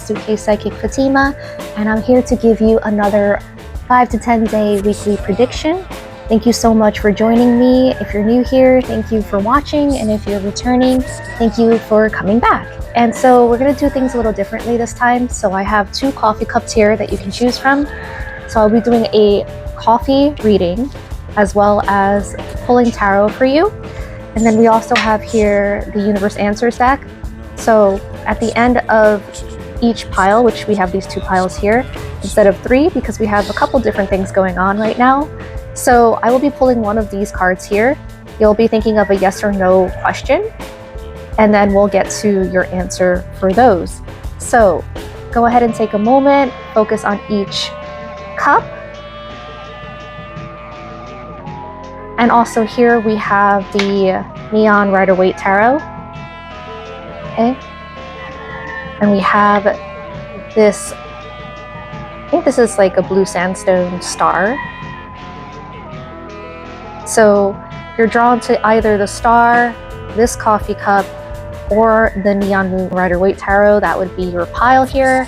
Suitcase Psychic Fatima, and I'm here to give you another 5 to 10 day weekly prediction. Thank you so much for joining me. If you're new here, thank you for watching, and if you're returning, thank you for coming back. And so we're going to do things a little differently this time. So I have 2 coffee cups here that you can choose from. So I'll be doing a coffee reading as well as pulling tarot for you. And then we also have here the Universe Answers deck. So at the end of each pile, which we have these 2 piles here, instead of 3, because we have a couple different things going on right now. So I will be pulling one of these cards here. You'll be thinking of a yes or no question, and then we'll get to your answer for those. So go ahead and take a moment, focus on each cup. And also here we have the Neon Rider-Waite Tarot. Okay. And we have this, I think this is like a blue sandstone star. So you're drawn to either the star, this coffee cup, or the Neon Moon Rider-Waite Tarot. That would be your pile here.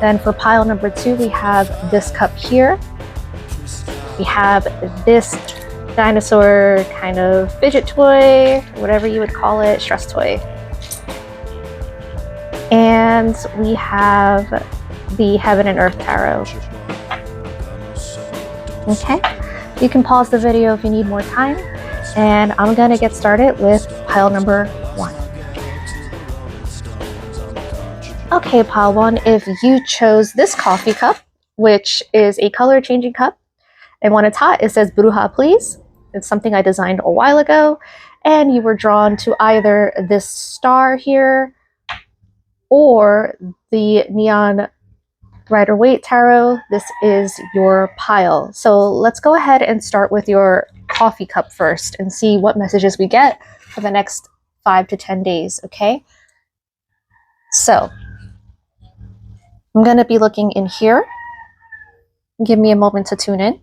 Then for pile number 2, we have this cup here. We have this dinosaur kind of fidget toy, whatever you would call it, stress toy. And we have the Heaven and Earth Tarot. Okay, you can pause the video if you need more time. And I'm gonna get started with pile number 1. Okay, pile 1, if you chose this coffee cup, which is a color changing cup, and when it's hot, it says Bruja please. It's something I designed a while ago, and you were drawn to either this star here or the Neon Rider-Waite Tarot. This is your pile. So let's go ahead and start with your coffee cup first and see what messages we get for the next 5 to 10 days, okay? So I'm going to be looking in here. Give me a moment to tune in.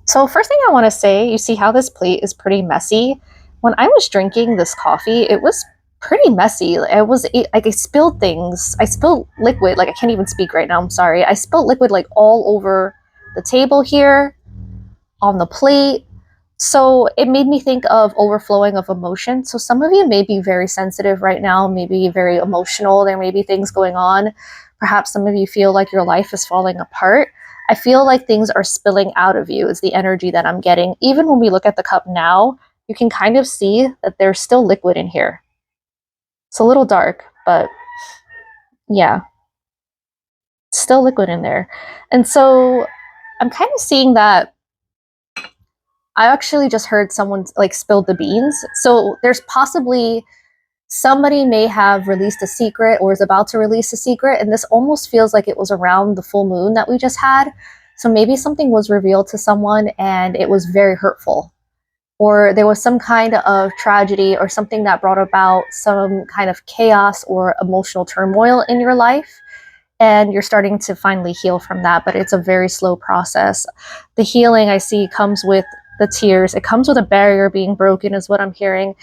So first thing I want to say, you see how this plate is pretty messy. When I was drinking this coffee, it was pretty messy. Like I spilled things. I spilled liquid. Like I can't even speak right now. I'm sorry. I spilled liquid like all over the table here, on the plate. So it made me think of overflowing of emotion. So some of you may be very sensitive right now, maybe very emotional. There may be things going on. Perhaps some of you feel like your life is falling apart. I feel like things are spilling out of you is the energy that I'm getting. Even when we look at the cup now, you can kind of see that there's still liquid in here. It's a little dark, but yeah, still liquid in there. And so I'm kind of seeing that I actually just heard someone like spilled the beans. So there's possibly somebody may have released a secret or is about to release a secret, and this almost feels like it was around the full moon that we just had. So maybe something was revealed to someone and it was very hurtful, or there was some kind of tragedy or something that brought about some kind of chaos or emotional turmoil in your life, and you're starting to finally heal from that, but it's a very slow process. The healing I see comes with the tears. It comes with a barrier being broken is what I'm hearing.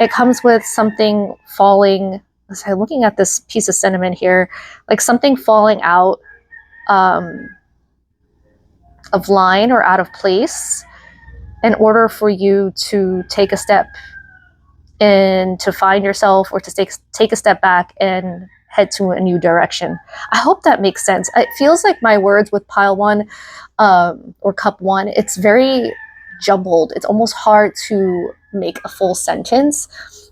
It comes with something falling. I'm looking at this piece of cinnamon here, like something falling out of line or out of place in order for you to take a step and to find yourself, or to take a step back and head to a new direction. I hope that makes sense. It feels like my words with pile 1 or cup 1, it's very jumbled. It's almost hard to make a full sentence.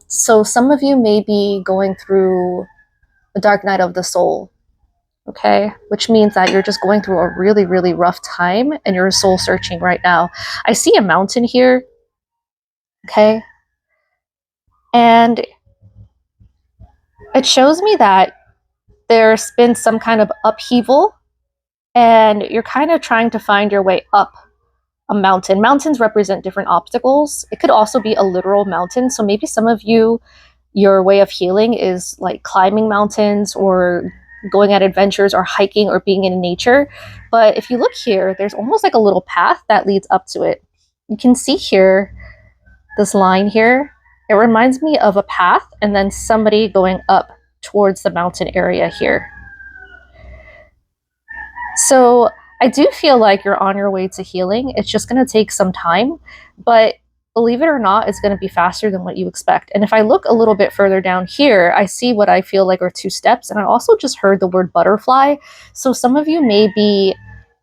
So some of you may be going through a dark night of the soul, okay? Which means that you're just going through a really, really rough time and you're soul searching right now. I see a mountain here, okay? And it shows me that there's been some kind of upheaval and you're kind of trying to find your way up a mountain. Mountains represent different obstacles. It could also be a literal mountain. So maybe some of you your way of healing is like climbing mountains or going on adventures or hiking or being in nature. But if you look here, there's almost like a little path that leads up to it. You can see here, this line here, it reminds me of a path and then somebody going up towards the mountain area here. So I do feel like you're on your way to healing. It's just going to take some time, but believe it or not, it's going to be faster than what you expect. And if I look a little bit further down here, I see what I feel like are 2 steps. And I also just heard the word butterfly. So some of you may be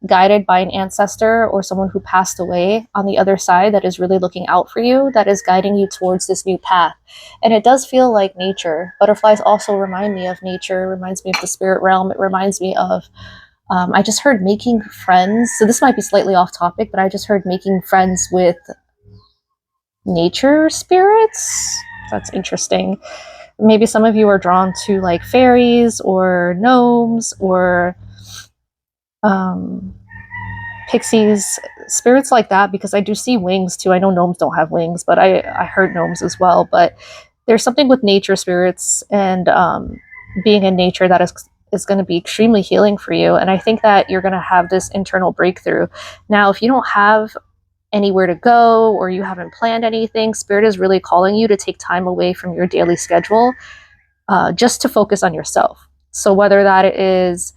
guided by an ancestor or someone who passed away on the other side that is really looking out for you, that is guiding you towards this new path. And it does feel like nature. Butterflies also remind me of nature, reminds me of the spirit realm. It reminds me of I just heard making friends. So this might be slightly off topic, but I just heard making friends with nature spirits. That's interesting. Maybe some of you are drawn to like fairies or gnomes or pixies, spirits like that, because I do see wings too. I know gnomes don't have wings, but I heard gnomes as well. But there's something with nature spirits and being in nature that is going to be extremely healing for you. And I think that you're going to have this internal breakthrough. Now, if you don't have anywhere to go or you haven't planned anything, Spirit is really calling you to take time away from your daily schedule just to focus on yourself. So whether that is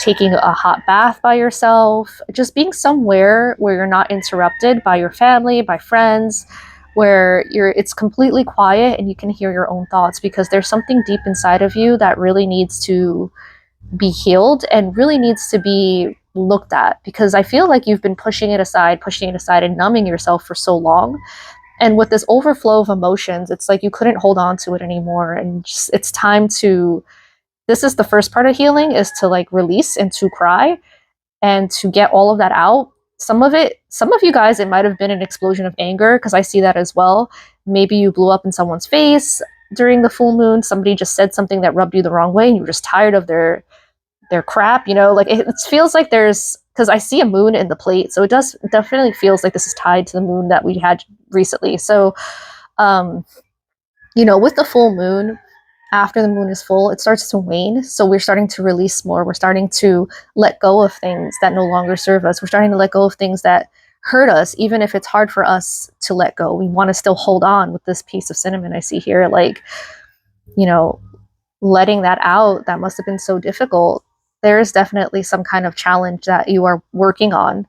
taking a hot bath by yourself, just being somewhere where you're not interrupted by your family, by friends, where it's completely quiet and you can hear your own thoughts, because there's something deep inside of you that really needs to be healed and really needs to be looked at, because I feel like you've been pushing it aside and numbing yourself for so long. And with this overflow of emotions, it's like you couldn't hold on to it anymore. And just, it's time to, this is the first part of healing, is to like release and to cry and to get all of that out. Some of you guys, it might have been an explosion of anger, because I see that as well. Maybe you blew up in someone's face during the full moon. Somebody just said something that rubbed you the wrong way and you were just tired of their crap, you know, like it feels like there's, because I see a moon in the plate. So it definitely feels like this is tied to the moon that we had recently. So, you know, with the full moon, after the moon is full, it starts to wane. So we're starting to release more. We're starting to let go of things that no longer serve us. We're starting to let go of things that hurt us, even if it's hard for us to let go. We want to still hold on with this piece of cinnamon I see here. Like, you know, letting that out, that must have been so difficult. There is definitely some kind of challenge that you are working on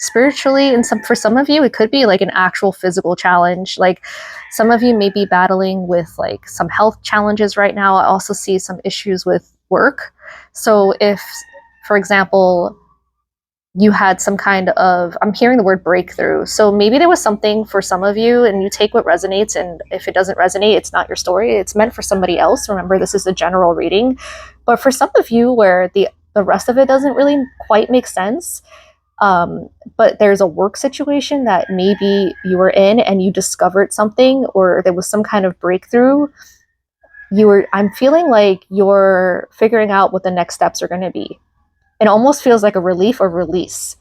spiritually, and for some of you it could be like an actual physical challenge. Like some of you may be battling with like some health challenges right now. I also see some issues with work. So if, for example, you had some kind of, I'm hearing the word breakthrough, so maybe there was something for some of you and you take what resonates, and if it doesn't resonate, it's not your story, it's meant for somebody else. Remember, this is a general reading. But for some of you where the rest of it doesn't really quite make sense, but there's a work situation that maybe you were in and you discovered something, or there was some kind of breakthrough. I'm feeling like you're figuring out what the next steps are going to be. It almost feels like a relief or release.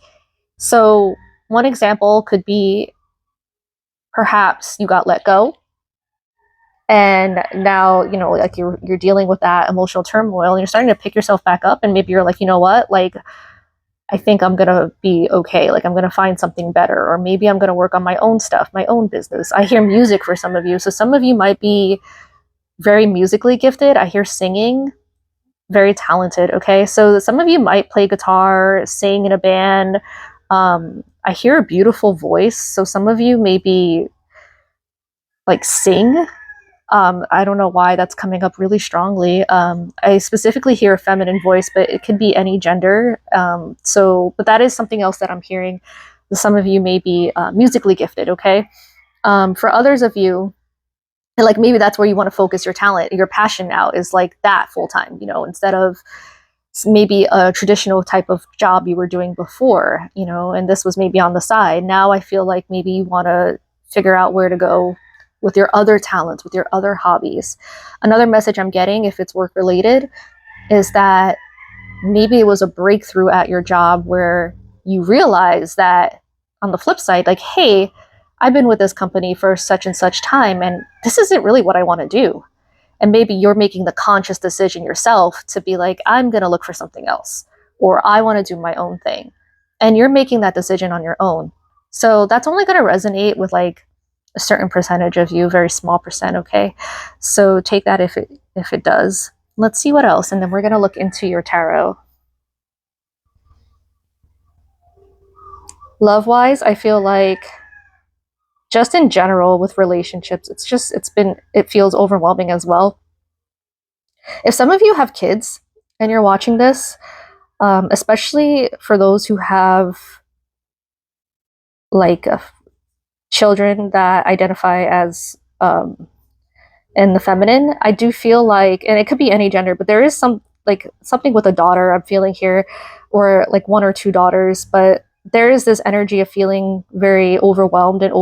So one example could be perhaps you got let go, and now, you know, like you're dealing with that emotional turmoil and you're starting to pick yourself back up, and maybe you're like, you know what, like I think I'm going to be okay. Like I'm going to find something better, or maybe I'm going to work on my own stuff, my own business. I hear music for some of you. So some of you might be very musically gifted. I hear singing, very talented. Okay. So some of you might play guitar, sing in a band. I hear a beautiful voice. So some of you maybe like sing. I don't know why that's coming up really strongly. I specifically hear a feminine voice, but it could be any gender. But that is something else that I'm hearing. Some of you may be musically gifted, okay? For others of you, and like maybe that's where you want to focus your talent, your passion now is like that full time, you know, instead of maybe a traditional type of job you were doing before, you know, and this was maybe on the side. Now I feel like maybe you want to figure out where to go with your other talents, with your other hobbies. Another message I'm getting, if it's work related, is that maybe it was a breakthrough at your job where you realize that on the flip side, like, hey, I've been with this company for such and such time, and this isn't really what I want to do. And maybe you're making the conscious decision yourself to be like, I'm going to look for something else, or I want to do my own thing. And you're making that decision on your own. So that's only going to resonate with like a certain percentage of you, very small percent, okay? So take that if it does. Let's see what else, and then we're going to look into your tarot. Love-wise, I feel like just in general with relationships, it feels overwhelming as well. If some of you have kids and you're watching this, especially for those who have like children that identify as in the feminine, I do feel like, and it could be any gender, but there is something with a daughter I'm feeling here, or like one or two daughters, but there is this energy of feeling very overwhelmed and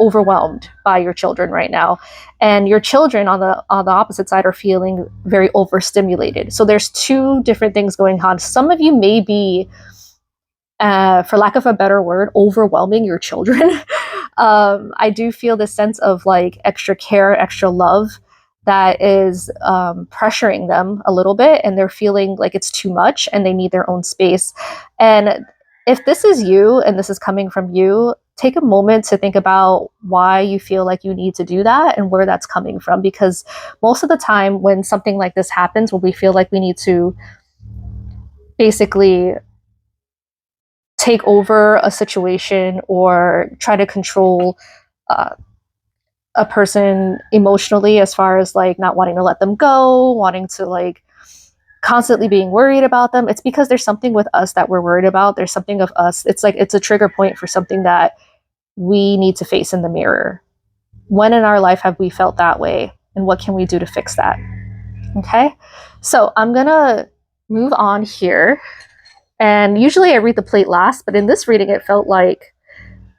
overwhelmed by your children right now, and your children on the opposite side are feeling very overstimulated. So there's two different things going on. Some of you may be, for lack of a better word, overwhelming your children. I do feel this sense of like extra care, extra love that is pressuring them a little bit, and they're feeling like it's too much and they need their own space. And if this is you and this is coming from you, take a moment to think about why you feel like you need to do that and where that's coming from. Because most of the time when something like this happens, when we feel like we need to basically take over a situation or try to control a person emotionally, as far as like not wanting to let them go, wanting to like constantly being worried about them, it's because there's something with us that we're worried about. There's something of us. It's like it's a trigger point for something that we need to face in the mirror. When in our life have we felt that way? And what can we do to fix that? Okay. So I'm going to move on here. And usually I read the plate last, but in this reading, it felt like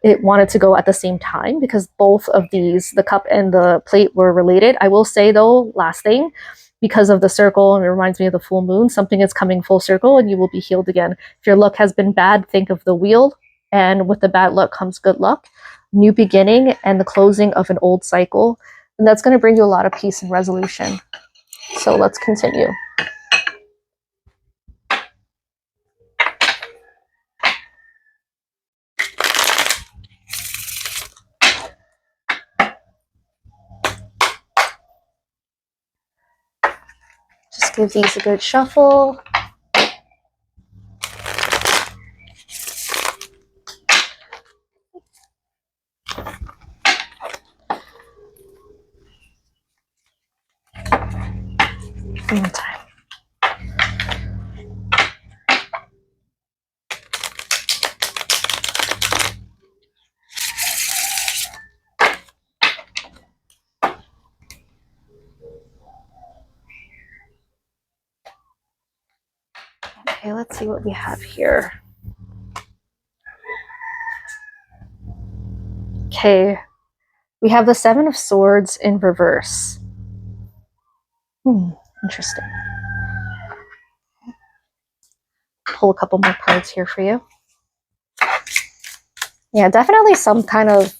it wanted to go at the same time because both of these, the cup and the plate, were related. I will say though, last thing, because of the circle, and it reminds me of the full moon, something is coming full circle and you will be healed again. If your luck has been bad, think of the wheel, and with the bad luck comes good luck, new beginning, and the closing of an old cycle. And that's going to bring you a lot of peace and resolution. So let's continue. Just give these a good shuffle. Time. Okay, let's see what we have here. Okay, we have the Seven of Swords in reverse. Interesting. Pull a couple more cards here for you. Yeah, definitely some kind of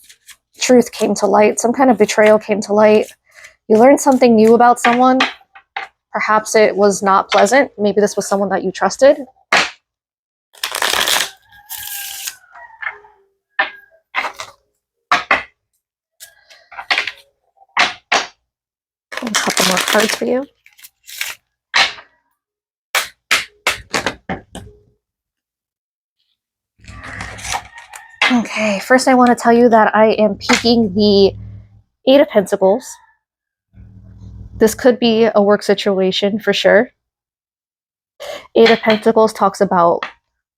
truth came to light. Some kind of betrayal came to light. You learned something new about someone. Perhaps it was not pleasant. Maybe this was someone that you trusted. A couple more cards for you. Okay, first I want to tell you that I am peeking the Eight of Pentacles. This could be a work situation for sure. Eight of Pentacles talks about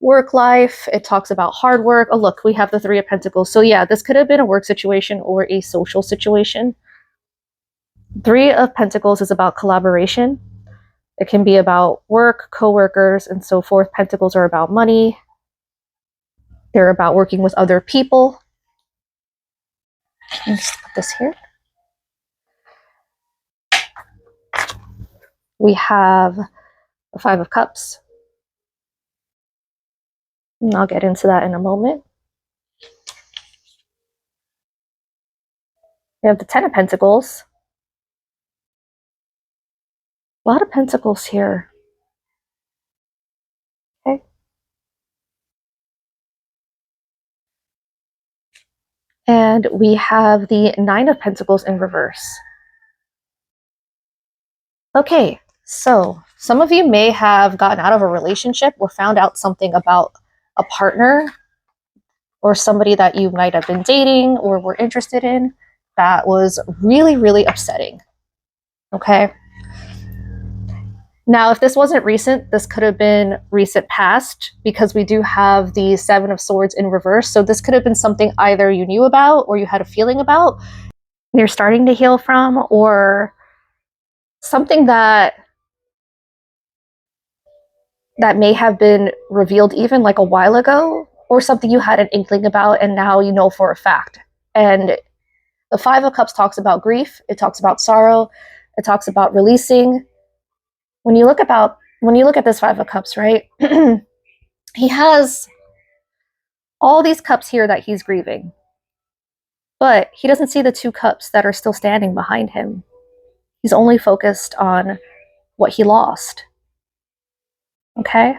work life. It talks about hard work. Oh, look, we have the Three of Pentacles. So yeah, this could have been a work situation or a social situation. Three of Pentacles is about collaboration. It can be about work, co-workers, and so forth. Pentacles are about money. They're about working with other people. Let me just put this here. We have the Five of Cups. And I'll get into that in a moment. We have the Ten of Pentacles. A lot of pentacles here. Okay. And we have the Nine of Pentacles in reverse. Okay, so some of you may have gotten out of a relationship or found out something about a partner or somebody that you might have been dating or were interested in that was really, really upsetting. Okay. Now, if this wasn't recent, this could have been recent past because we do have the Seven of Swords in reverse. So this could have been something either you knew about or you had a feeling about, you're starting to heal from, or something that may have been revealed even like a while ago, or something you had an inkling about and now you know for a fact. And the Five of Cups talks about grief, it talks about sorrow, it talks about releasing. When you look at this Five of Cups, right? He has all these cups here that he's grieving, but he doesn't see the two cups that are still standing behind him. He's only focused on what he lost. Okay?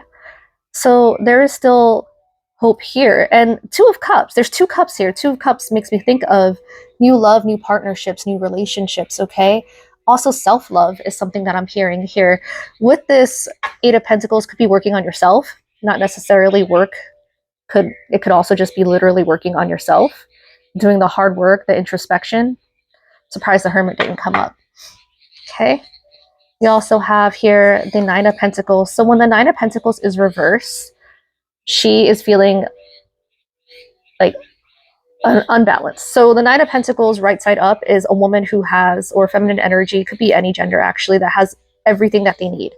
So there is still hope here. And Two of Cups, there's two cups here. Two of Cups makes me think of new love, new partnerships, new relationships, okay? Also, self-love is something that I'm hearing here. With this Eight of Pentacles, could be working on yourself, not necessarily work. It could also just be literally working on yourself, doing the hard work, the introspection. Surprised the Hermit didn't come up. Okay. We also have here the Nine of Pentacles. So when the Nine of Pentacles is reverse, she is feeling like unbalanced. So the Nine of Pentacles right side up is a woman who has, or feminine energy, could be any gender actually, that has everything that they need.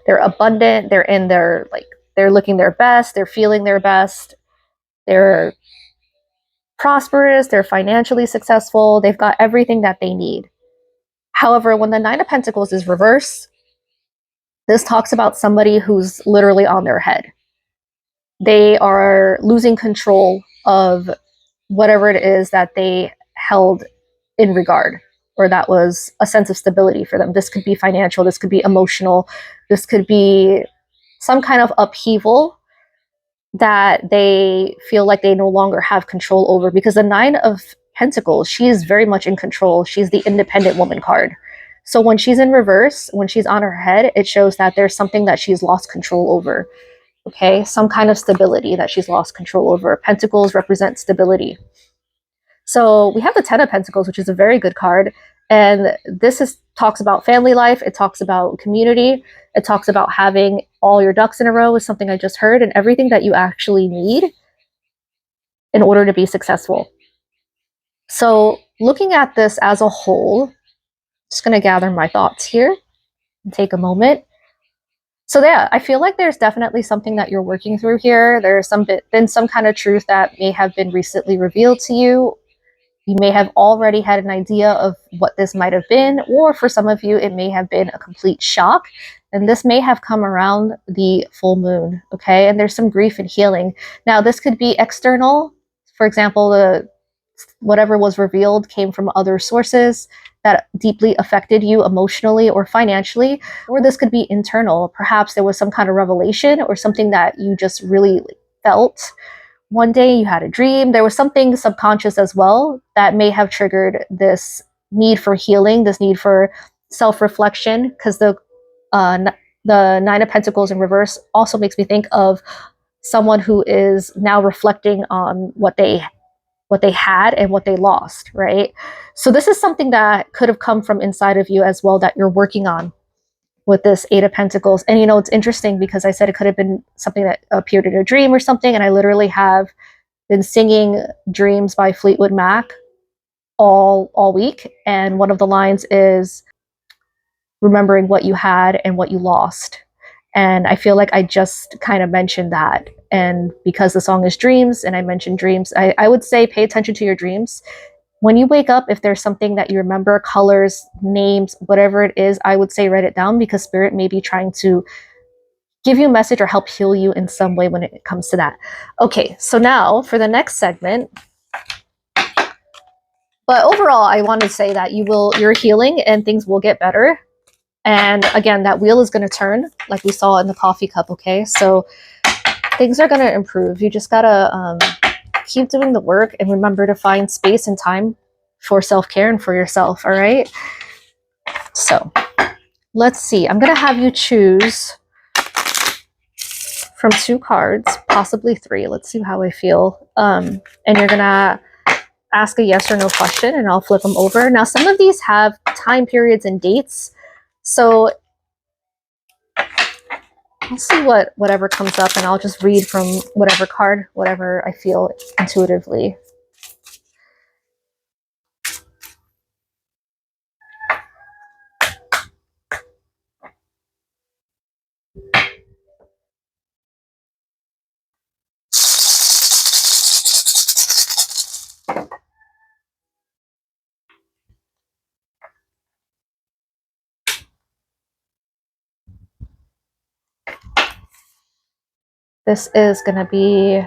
They're abundant, they're in their, like, they're looking their best, they're feeling their best, they're prosperous, they're financially successful, they've got everything that they need. However, when the Nine of Pentacles is reverse, this talks about somebody who's literally on their head. They are losing control of whatever it is that they held in regard, or that was a sense of stability for them. This could be financial, this could be emotional, this could be some kind of upheaval that they feel like they no longer have control over, because the Nine of Pentacles, she is very much in control. She's the independent woman card. So when she's in reverse, when she's on her head, it shows that there's something that she's lost control over. Okay, some kind of stability that she's lost control over. Pentacles represent stability. So we have the Ten of Pentacles, which is a very good card. And this talks about family life. It talks about community. It talks about having all your ducks in a row, is something I just heard, and everything that you actually need in order to be successful. So looking at this as a whole, just going to gather my thoughts here and take a moment. So yeah, I feel like there's definitely something that you're working through here. There's been some kind of truth that may have been recently revealed to you. You may have already had an idea of what this might have been, or for some of you, it may have been a complete shock. And this may have come around the full moon, okay? And there's some grief and healing. Now, this could be external. For example, whatever was revealed came from other sources that deeply affected you emotionally or financially. Or this could be internal. Perhaps there was some kind of revelation or something that you just really felt. One day you had a dream. There was something subconscious as well that may have triggered this need for healing, this need for self-reflection, because the Nine of Pentacles in reverse also makes me think of someone who is now reflecting on what they had and what they lost, right? So this is something that could have come from inside of you as well that you're working on with this Eight of Pentacles. And you know, it's interesting because I said it could have been something that appeared in a dream or something, and I literally have been singing Dreams by Fleetwood Mac all week, and one of the lines is remembering what you had and what you lost. And I feel like I just kind of mentioned that. And because the song is Dreams and I mentioned dreams, I would say pay attention to your dreams. When you wake up, if there's something that you remember, colors, names, whatever it is, I would say write it down, because Spirit may be trying to give you a message or help heal you in some way when it comes to that. Okay, so now for the next segment. But overall, I want to say that you're healing and things will get better. And again, that wheel is going to turn like we saw in the coffee cup, okay? So things are going to improve. You just got to keep doing the work and remember to find space and time for self-care and for yourself, all right? So let's see. I'm going to have you choose from 2 cards, possibly 3. Let's see how I feel. And you're going to ask a yes or no question, and I'll flip them over. Now, some of these have time periods and dates, so I'll see whatever comes up, and I'll just read from whatever card, whatever I feel intuitively. This is going to be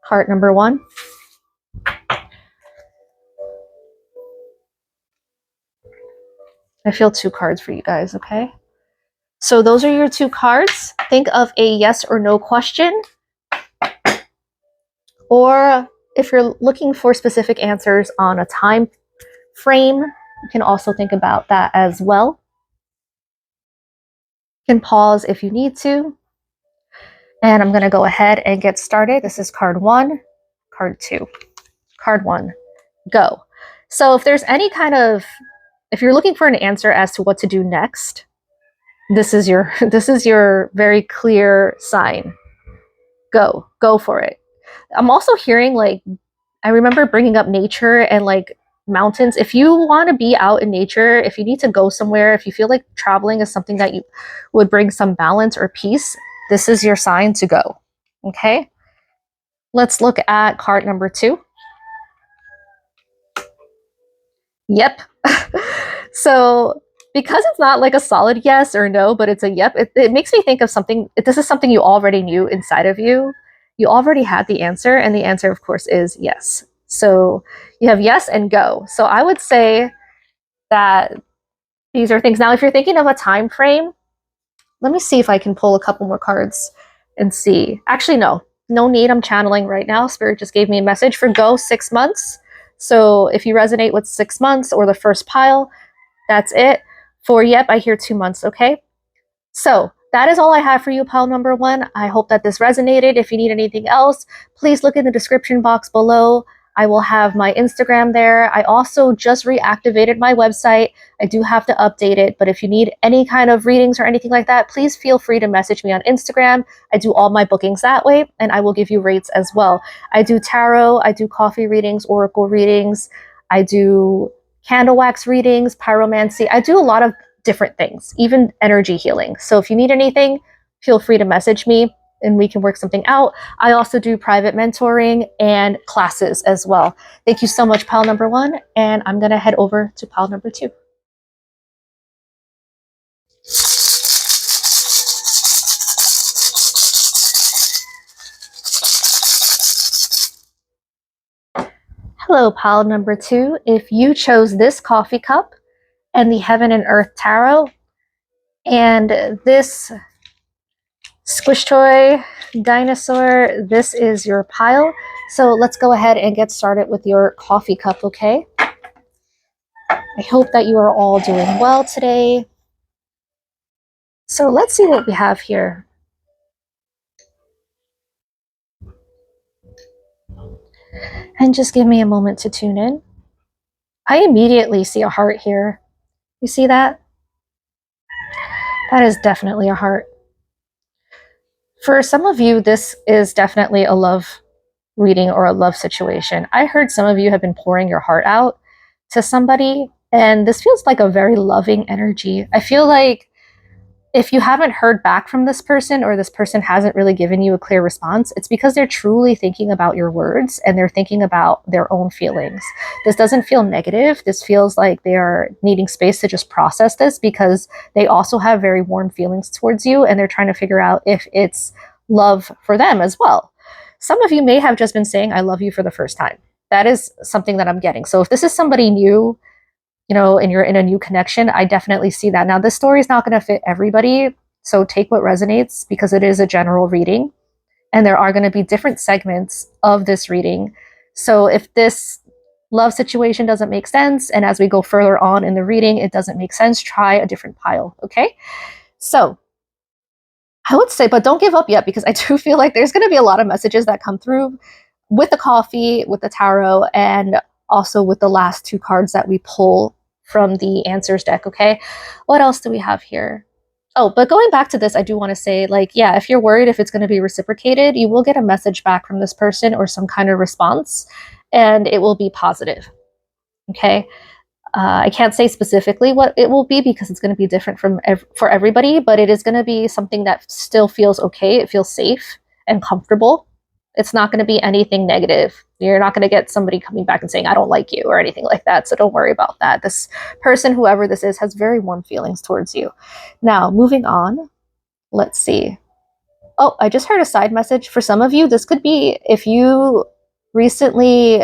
card number 1. I feel 2 cards for you guys, okay? So those are your 2 cards. Think of a yes or no question. Or if you're looking for specific answers on a time frame, you can also think about that as well. You can pause if you need to. And I'm going to go ahead and get started. This is card 1, card 2. Card 1, go. So if there's any kind of, if you're looking for an answer as to what to do next, this is your very clear sign. Go for it. I'm also hearing, like, I remember bringing up nature and like mountains. If you want to be out in nature, if you need to go somewhere, if you feel like traveling is something that you would bring some balance or peace, this is your sign to go. Okay, let's look at card number 2. Yep. So because it's not like a solid yes or no, but it's a yep, it makes me think of something. This is something you already knew inside of you. You already had the answer, and the answer, of course, is yes. So you have yes and go. So I would say that these are things. Now, if you're thinking of a time frame, let me see if I can pull a couple more cards and see. Actually, no need. I'm channeling right now. Spirit just gave me a message for go 6 months. So if you resonate with 6 months or the first pile, that's it. For yep, I hear 2 months, okay? So that is all I have for you, pile number 1. I hope that this resonated. If you need anything else, please look in the description box below. I will have my Instagram there. I also just reactivated my website. I do have to update it, but if you need any kind of readings or anything like that, please feel free to message me on Instagram. I do all my bookings that way, and I will give you rates as well. I do tarot, I do coffee readings, oracle readings, I do candle wax readings, pyromancy. I do a lot of different things, even energy healing. So if you need anything, feel free to message me and we can work something out. I also do private mentoring and classes as well. Thank you so much, pile number 1. And I'm going to head over to pile number 2. Hello, pile number 2. If you chose this coffee cup and the Heaven and Earth Tarot and this squish toy dinosaur, this is your pile. So let's go ahead and get started with your coffee cup, okay? I hope that you are all doing well today. So let's see what we have here. And just give me a moment to tune in. I immediately see a heart here. You see that? That is definitely a heart. For some of you, this is definitely a love reading or a love situation. I heard some of you have been pouring your heart out to somebody, and this feels like a very loving energy. I feel like if you haven't heard back from this person or this person hasn't really given you a clear response, it's because they're truly thinking about your words and they're thinking about their own feelings. This doesn't feel negative. This feels like they are needing space to just process this because they also have very warm feelings towards you and they're trying to figure out if it's love for them as well. Some of you may have just been saying, I love you for the first time. That is something that I'm getting. So if this is somebody new, you know, and you're in a new connection, I definitely see that. Now, this story is not going to fit everybody, so take what resonates because it is a general reading, and there are going to be different segments of this reading. So if this love situation doesn't make sense, and as we go further on in the reading, it doesn't make sense, try a different pile, okay? So I would say, but don't give up yet, because I do feel like there's going to be a lot of messages that come through with the coffee, with the tarot, and also with the last two cards that we pull from the answers deck, okay? What else do we have here? Oh, but going back to this, I do want to say, like, yeah, if you're worried if it's going to be reciprocated, you will get a message back from this person or some kind of response, and it will be positive, okay? I can't say specifically what it will be because it's going to be different for everybody, but it is going to be something that still feels okay. It feels safe and comfortable. It's not going to be anything negative. You're not going to get somebody coming back and saying, I don't like you or anything like that. So don't worry about that. This person, whoever this is, has very warm feelings towards you. Now, moving on, let's see. Oh, I just heard a side message. For some of you, this could be if you recently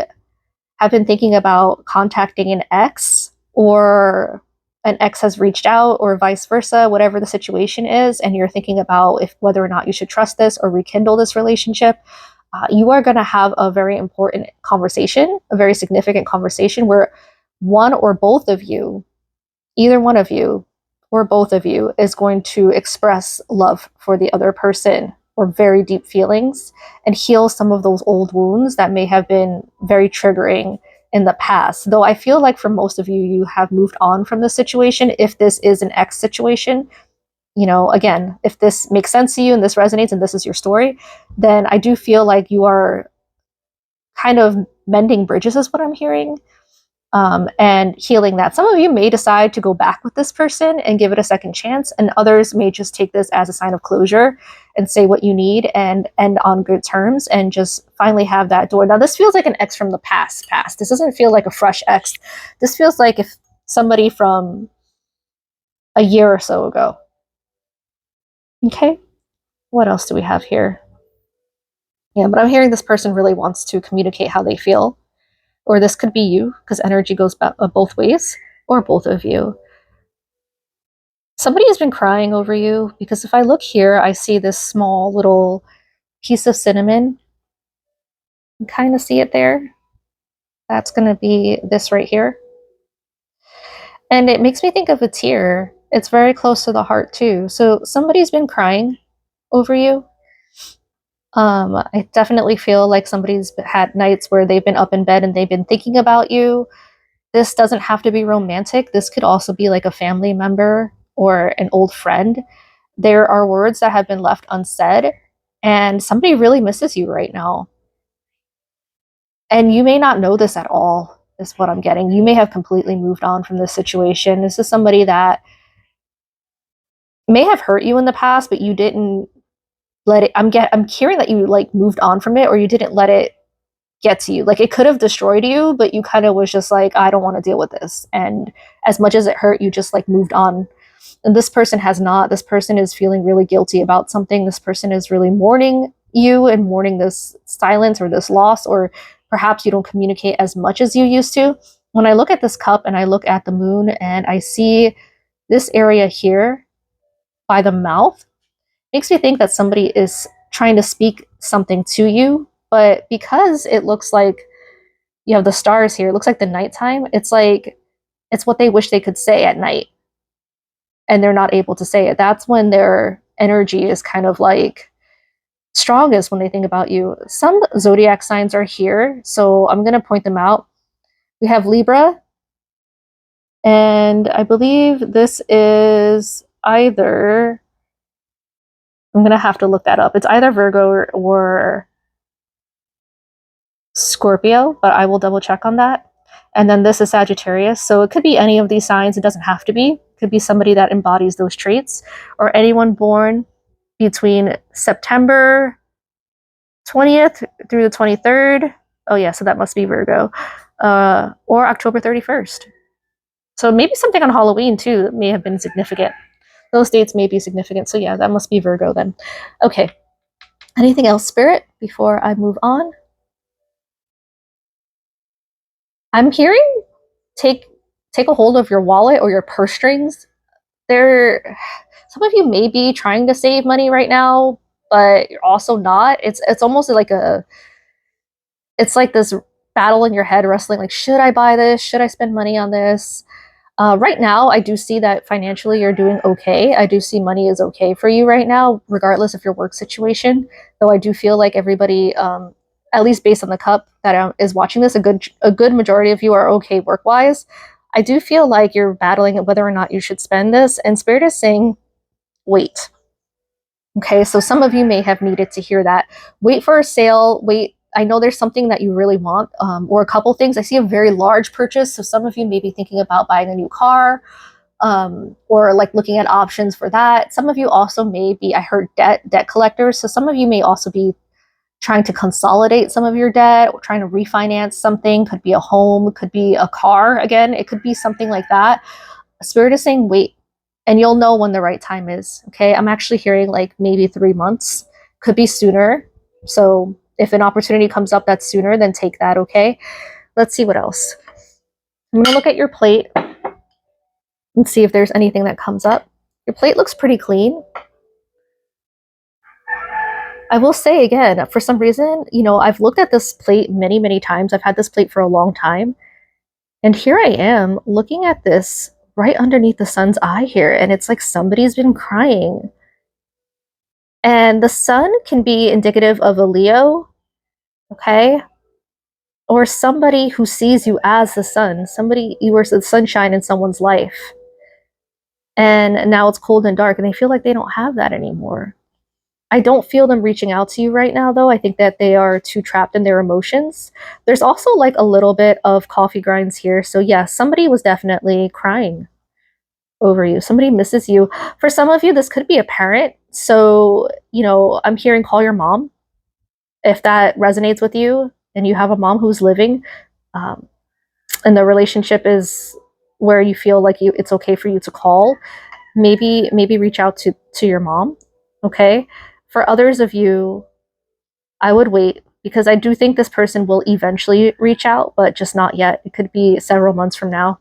have been thinking about contacting an ex, or an ex has reached out, or vice versa, whatever the situation is, and you're thinking about if whether or not you should trust this or rekindle this relationship, you are going to have a very important conversation, a very significant conversation where one or both of you, either one of you or both of you, is going to express love for the other person or very deep feelings and heal some of those old wounds that may have been very triggering in the past. Though I feel like for most of you, you have moved on from the situation. If this is an ex situation, you know, again, if this makes sense to you and this resonates and this is your story, then I do feel like you are kind of mending bridges, is what I'm hearing, and healing that. Some of you may decide to go back with this person and give it a second chance, and others may just take this as a sign of closure and say what you need and end on good terms and just finally have that door. Now, this feels like an ex from the past. This doesn't feel like a fresh ex. This feels like if somebody from a year or so ago. Okay, what else do we have here? Yeah, but I'm hearing this person really wants to communicate how they feel, or this could be you, because energy goes both ways, or both of you. Somebody has been crying over you, because if I look here, I see this small little piece of cinnamon. You can kind of see it there. That's going to be this right here. And it makes me think of a tear. It's very close to the heart too. So somebody's been crying over you. I definitely feel like somebody's had nights where they've been up in bed and they've been thinking about you. This doesn't have to be romantic. This could also be like a family member or an old friend. There are words that have been left unsaid, and somebody really misses you right now. And you may not know this at all, is what I'm getting. You may have completely moved on from this situation. This is somebody that may have hurt you in the past, but you didn't let it. I'm hearing that you like moved on from it, or you didn't let it get to you. Like it could have destroyed you, but you kind of was just like, I don't want to deal with this. And as much as it hurt, you just like moved on. And this person has not. This person is feeling really guilty about something. This person is really mourning you and mourning this silence or this loss, or perhaps you don't communicate as much as you used to. When I look at this cup and I look at the moon and I see this area here by the mouth, makes me think that somebody is trying to speak something to you, but because it looks like you have the stars here, it looks like the nighttime, it's like it's what they wish they could say at night and they're not able to say it. That's when their energy is kind of like strongest, when they think about you. Some zodiac signs are here, so I'm going to point them out. We have Libra, and I believe this is either, I'm going to have to look that up. It's either Virgo or Scorpio, but I will double check on that. And then this is Sagittarius. So it could be any of these signs. It doesn't have to be. It could be somebody that embodies those traits, or anyone born between September 20th through the 23rd. Oh yeah, so that must be Virgo. Or October 31st. So maybe something on Halloween too that may have been significant. Those dates may be significant. So yeah, that must be Virgo then. Okay. Anything else, Spirit, before I move on? I'm hearing take take a hold of your wallet or your purse strings. Some of you may be trying to save money right now, but you're also not. It's almost like it's like this battle in your head wrestling, like, should I buy this? Should I spend money on this? Right now, I do see that financially you're doing okay. I do see money is okay for you right now, regardless of your work situation. Though I do feel like everybody, at least based on the cup that is watching this, a good majority of you are okay work wise. I do feel like you're battling whether or not you should spend this, and Spirit is saying, wait. Okay, so some of you may have needed to hear that. Wait for a sale. Wait. I know there's something that you really want, or a couple things. I see a very large purchase, so some of you may be thinking about buying a new car, or like looking at options for that. Some of you also may be, I heard debt collectors, so some of you may also be trying to consolidate some of your debt or trying to refinance something. Could be a home, could be a car. Again, it could be something like that. Spirit is saying wait, and you'll know when the right time is. Okay, I'm actually hearing like maybe 3 months, could be sooner. So if an opportunity comes up that's sooner, then take that. Okay, let's see what else. I'm gonna look at your plate and see if there's anything that comes up. Your plate looks pretty clean. I will say again, for some reason, you know, I've looked at this plate many times. I've had this plate for a long time, and here I am looking at this right underneath the sun's eye here, and it's like somebody's been crying. And the sun can be indicative of a Leo, okay? Or somebody who sees you as the sun. Somebody, you were the sunshine in someone's life. And now it's cold and dark, and they feel like they don't have that anymore. I don't feel them reaching out to you right now, though. I think that they are too trapped in their emotions. There's also like a little bit of coffee grinds here. So yeah, somebody was definitely crying over you. Somebody misses you. For some of you, this could be a parent. So, you know, I'm hearing call your mom. If that resonates with you and you have a mom who's living, and the relationship is where you feel like it's okay for you to call, maybe reach out to your mom. Okay. For others of you, I would wait, because I do think this person will eventually reach out, but just not yet. It could be several months from now.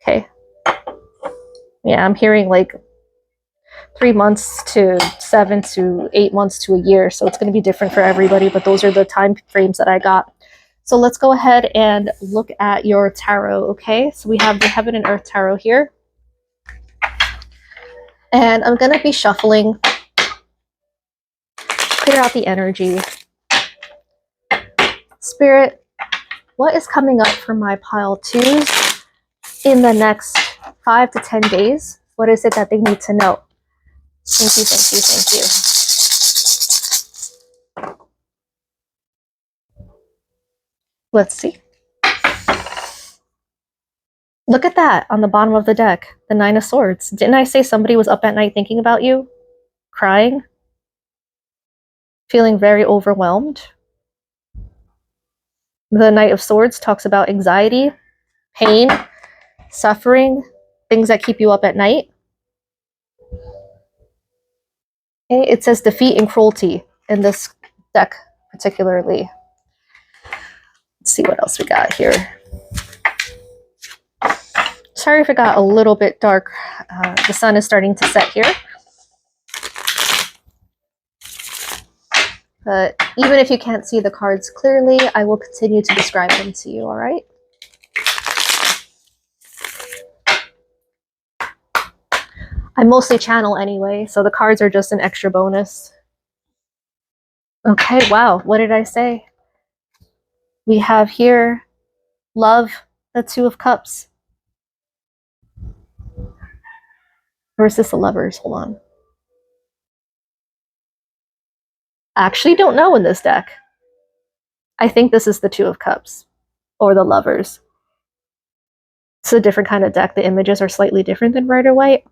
Okay. Yeah, I'm hearing like 3 months to 7 to 8 months to a year. So it's going to be different for everybody, but those are the time frames that I got. So let's go ahead and look at your tarot. Okay. So we have the Heaven and Earth Tarot here. And I'm going to be shuffling, clear out the energy. Spirit, what is coming up for my pile twos in the next 5 to 10 days? What is it that they need to know? Thank you, thank you, thank you. Let's see. Look at that on the bottom of the deck, the Nine of Swords. Didn't I say somebody was up at night thinking about you? Crying? Feeling very overwhelmed? The Knight of Swords talks about anxiety, pain, suffering, things that keep you up at night. Okay, it says defeat and cruelty in this deck particularly. Let's see what else we got here. Sorry if it got a little bit dark. The sun is starting to set here. But even if you can't see the cards clearly, I will continue to describe them to you, all right? I mostly channel anyway, so the cards are just an extra bonus. Okay, wow, what did I say? We have here love, the Two of Cups, versus the Lovers. Hold on. I actually don't know in this deck. I think this is the Two of Cups, or the Lovers. It's a different kind of deck. The images are slightly different than Rider-Waite,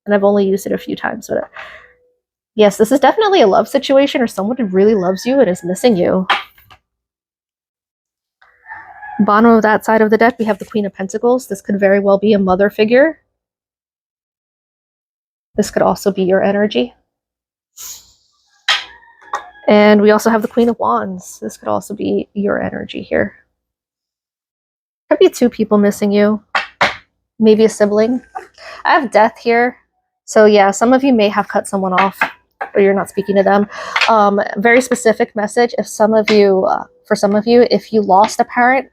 and I've only used it a few times. But yes, this is definitely a love situation, or someone who really loves you and is missing you. Bottom of that side of the deck, we have the Queen of Pentacles. This could very well be a mother figure. This could also be your energy. And we also have the Queen of Wands. This could also be your energy here. Could be two people missing you. maybe a sibling. I have death here. So yeah, some of you may have cut someone off or you're not speaking to them. Very specific message. If some of you, for some of you, if you lost a parent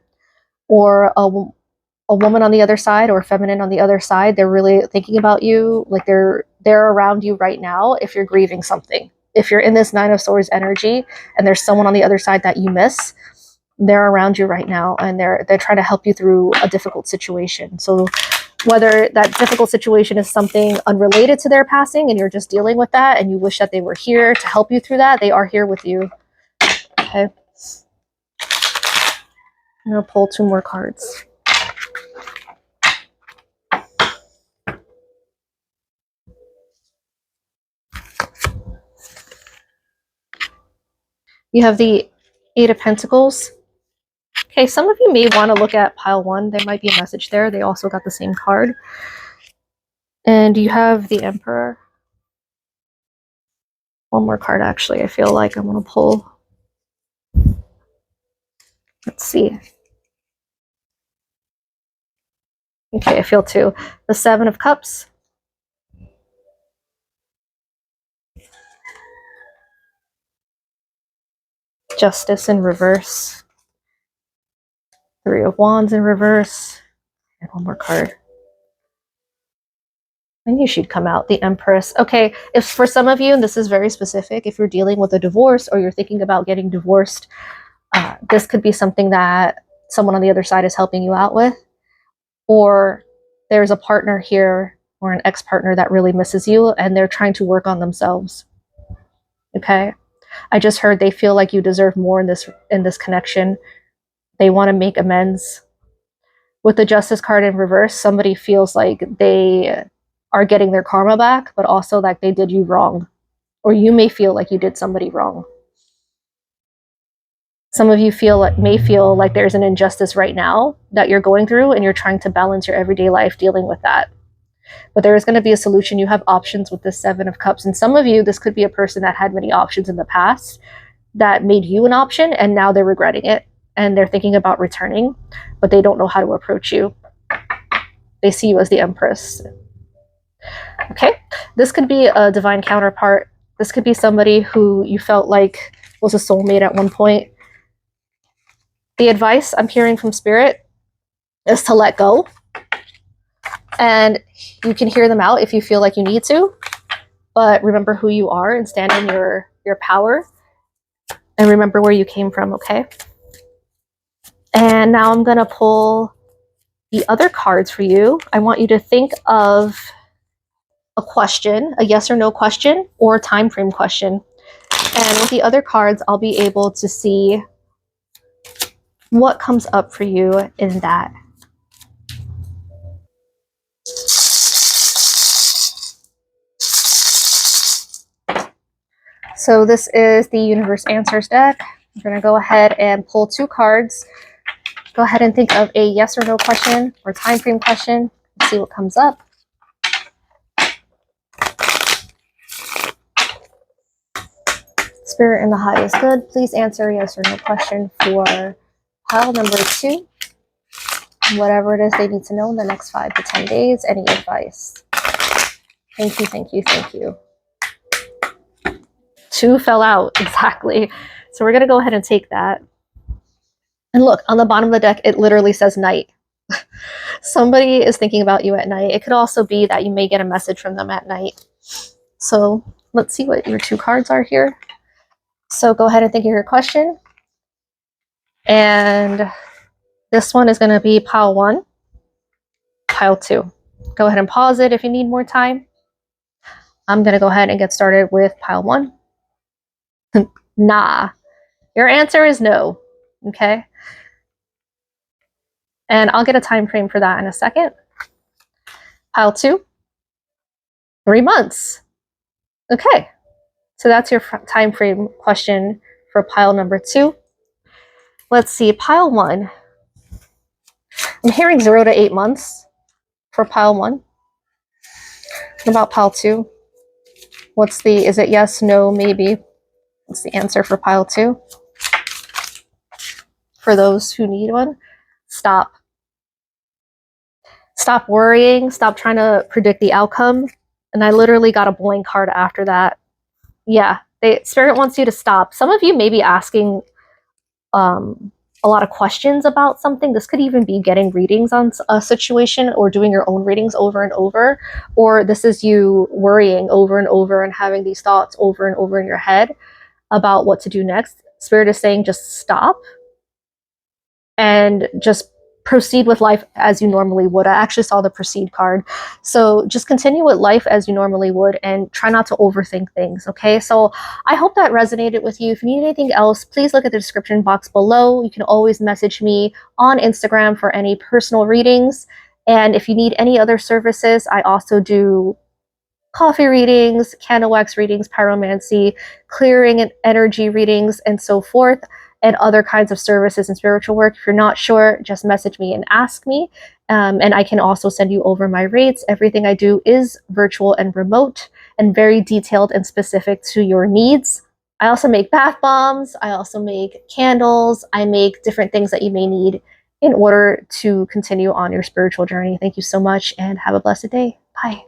or a woman on the other side or feminine on the other side, they're really thinking about you. Like they're around you right now if you're grieving something. If you're in this Nine of Swords energy and there's someone on the other side that you miss, they're around you right now and they're trying to help you through a difficult situation. So whether that difficult situation is something unrelated to their passing and you're just dealing with that and you wish that they were here to help you through that, they are here with you. Okay. I'm going to pull 2 more cards. You have the 8 of Pentacles. Okay, some of you may want to look at pile 1. There might be a message there. They also got the same card. And you have the Emperor. One more card, actually. I feel like I'm going to pull. Let's see. Okay, I feel 2. The 7 of Cups. Justice in reverse. 3 of Wands in reverse. And one more card. I knew she'd come out, the Empress. Okay, if for some of you, and this is very specific, if you're dealing with a divorce or you're thinking about getting divorced, this could be something that someone on the other side is helping you out with. Or there's a partner here or an ex-partner that really misses you and they're trying to work on themselves. Okay? I just heard they feel like you deserve more in this connection. They want to make amends. With the Justice card in reverse, somebody feels like they are getting their karma back, but also like they did you wrong. Or you may feel like you did somebody wrong. Some of you may feel like there's an injustice right now that you're going through and you're trying to balance your everyday life dealing with that. But there is going to be a solution. You have options with this 7 of Cups. And some of you, this could be a person that had many options in the past that made you an option and now they're regretting it and they're thinking about returning, but they don't know how to approach you. They see you as the Empress. Okay, this could be a divine counterpart. This could be somebody who you felt like was a soulmate at one point. The advice I'm hearing from Spirit is to let go. And you can hear them out if you feel like you need to. But remember who you are and stand in your power. And remember where you came from, okay? And now I'm going to pull the other cards for you. I want you to think of a question, a yes or no question, or a time frame question. And with the other cards, I'll be able to see what comes up for you in that. So this is the Universe Answers deck. I'm going to go ahead and pull 2 cards. Go ahead and think of a yes or no question or time frame question. See what comes up. Spirit in the highest good. Please answer a yes or no question for pile number 2. Whatever it is they need to know in the next 5 to 10 days. Any advice? Thank you, thank you, thank you. 2 fell out, exactly. So we're going to go ahead and take that. And look, on the bottom of the deck, it literally says night. Somebody is thinking about you at night. It could also be that you may get a message from them at night. So let's see what your 2 cards are here. So go ahead and think of your question. And this one is going to be pile 1, pile 2. Go ahead and pause it if you need more time. I'm going to go ahead and get started with pile 1. Nah. Your answer is no. Okay. And I'll get a time frame for that in a second. Pile 2, 3 months. Okay. So that's your time frame question for pile number 2. Let's see, pile 1. I'm hearing 0 to 8 months for pile 1. What about pile 2? Is it yes, no, maybe? What's the answer for pile 2? For those who need one, stop. Stop worrying, stop trying to predict the outcome. And I literally got a blank card after that. Yeah, Spirit wants you to stop. Some of you may be asking a lot of questions about something. This could even be getting readings on a situation or doing your own readings over and over. Or this is you worrying over and over and having these thoughts over and over in your head about what to do next. Spirit is saying just stop and just proceed with life as you normally would. I actually saw the proceed card. So just continue with life as you normally would and try not to overthink things, okay? So I hope that resonated with you. If you need anything else, please look at the description box below. You can always message me on Instagram for any personal readings. And if you need any other services, I also do coffee readings, candle wax readings, pyromancy, clearing and energy readings, and so forth, and other kinds of services and spiritual work. If you're not sure, just message me and ask me. And I can also send you over my rates. Everything I do is virtual and remote and very detailed and specific to your needs. I also make bath bombs. I also make candles. I make different things that you may need in order to continue on your spiritual journey. Thank you so much and have a blessed day. Bye.